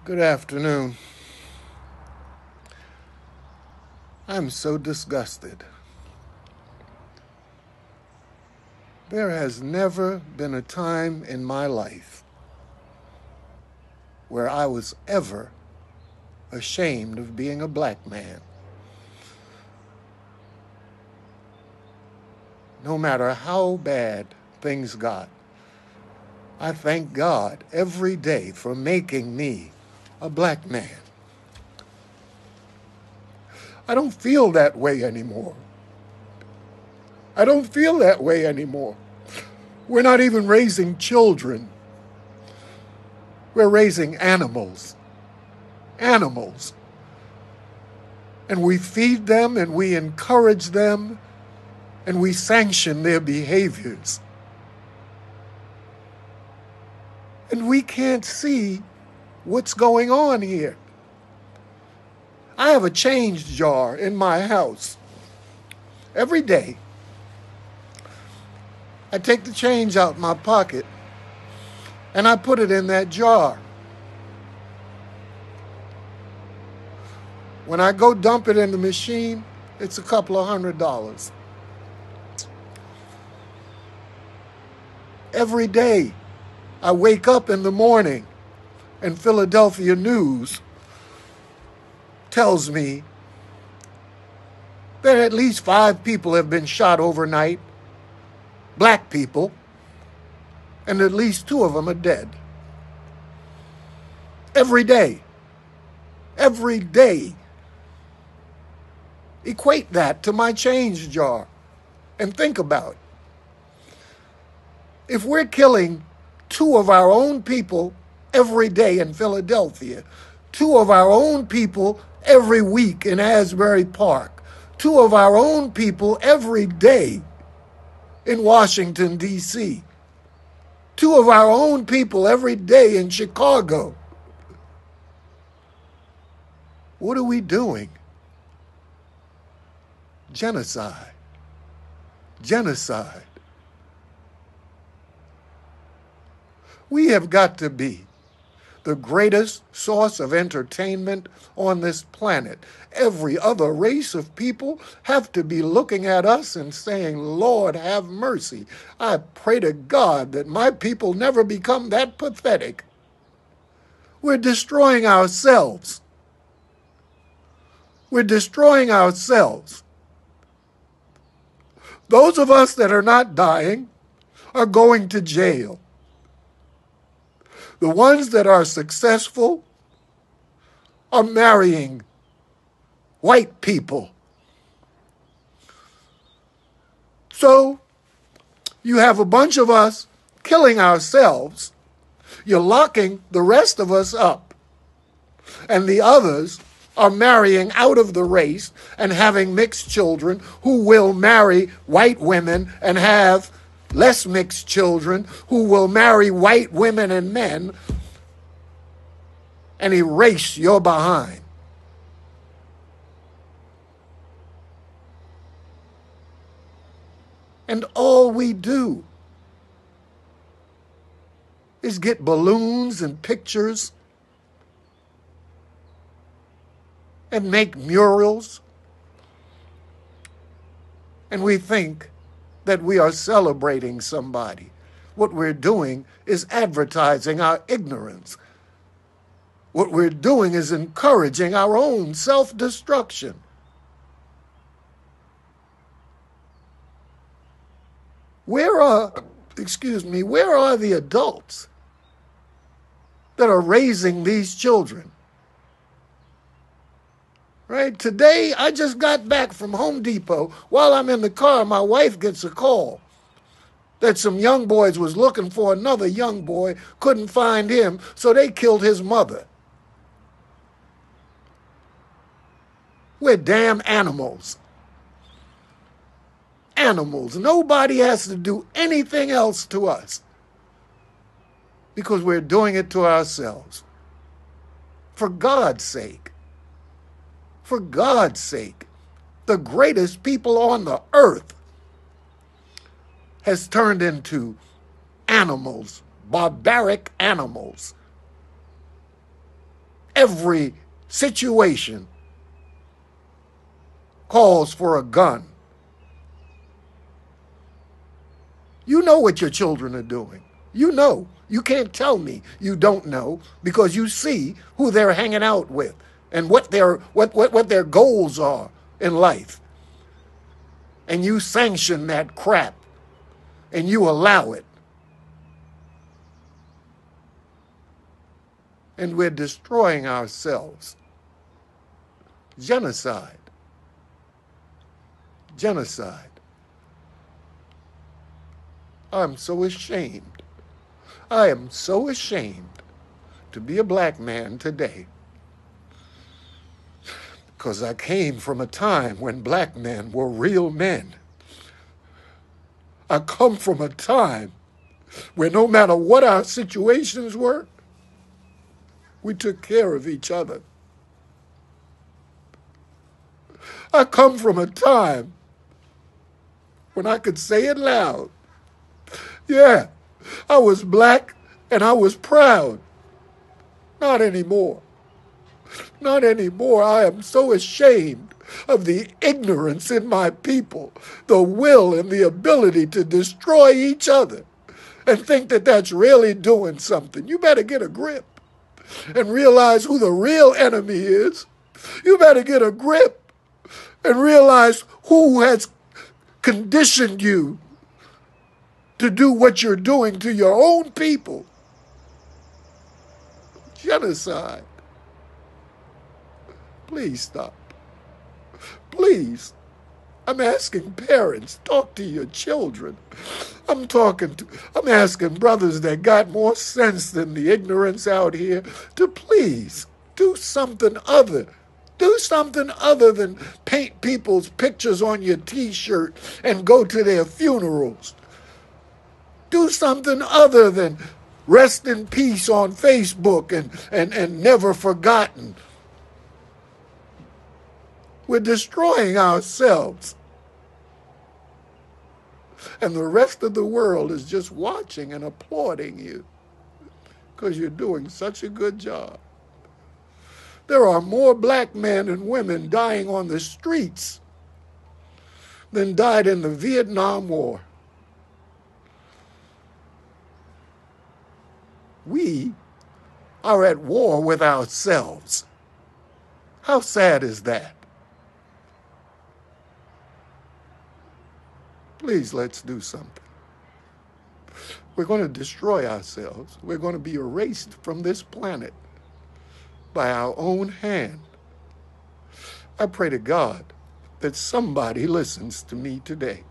Good afternoon. I'm so disgusted. There has never been a time in my life where I was ever ashamed of being a black man. No matter how bad things got, I thank God every day for making me a black man. I don't feel that way anymore. I don't feel that way anymore. We're not even raising children. We're raising animals. Animals. And we feed them and we encourage them and we sanction their behaviors. And we can't see what's going on here. I have a change jar in my house. Every day, I take the change out of my pocket and I put it in that jar. When I go dump it in the machine, it's a couple of $100. Every day, I wake up in the morning and Philadelphia News tells me that at least 5 people have been shot overnight, black people, and at least 2 of them are dead. Every day. Every day. Equate that to my change jar and think about it. If we're killing 2 of our own people every day in Philadelphia, 2 of our own people every week in Asbury Park, 2 of our own people every day in Washington, D.C., 2 of our own people every day in Chicago, what are we doing? Genocide. Genocide. We have got to be the greatest source of entertainment on this planet. Every other race of people have to be looking at us and saying, Lord, have mercy. I pray to God that my people never become that pathetic. We're destroying ourselves. We're destroying ourselves. Those of us that are not dying are going to jail. The ones that are successful are marrying white people. So you have a bunch of us killing ourselves. You're locking the rest of us up. And the others are marrying out of the race and having mixed children who will marry white women and have less mixed children who will marry white women and men and erase your behind. And all we do is get balloons and pictures and make murals. And we think that we are celebrating somebody. What we're doing is advertising our ignorance. What we're doing is encouraging our own self-destruction. Where are the adults that are raising these children? Right? Today, I just got back from Home Depot. While I'm in the car, my wife gets a call that some young boys was looking for another young boy, couldn't find him, so they killed his mother. We're damn animals. Animals. Nobody has to do anything else to us because we're doing it to ourselves. For God's sake. For God's sake. The greatest people on the earth has turned into animals, barbaric animals. every situation calls for a gun. You know what your children are doing. You know. You can't tell me you don't know because you see who they're hanging out with and what their goals are in life. And you sanction that crap and you allow it. And we're destroying ourselves. Genocide. Genocide. I'm so ashamed. I am so ashamed to be a black man today because I came from a time when black men were real men. I come from a time where no matter what our situations were, we took care of each other. I come from a time when I could say it loud. Yeah, I was black and I was proud. Not anymore. Not anymore. I am so ashamed of the ignorance in my people, the will and the ability to destroy each other and think that that's really doing something. You better get a grip and realize who the real enemy is. You better get a grip and realize who has conditioned you to do what you're doing to your own people. Genocide. Please stop. Please. I'm asking parents, talk to your children. I'm asking brothers that got more sense than the ignorance out here to please do something other. Do something other than paint people's pictures on your t-shirt and go to their funerals. Do something other than rest in peace on Facebook and never forgotten. We're destroying ourselves. And the rest of the world is just watching and applauding you because you're doing such a good job. There are more black men and women dying on the streets than died in the Vietnam War. We are at war with ourselves. How sad is that? Please, let's do something. We're going to destroy ourselves. We're going to be erased from this planet by our own hand. I pray to God that somebody listens to me today.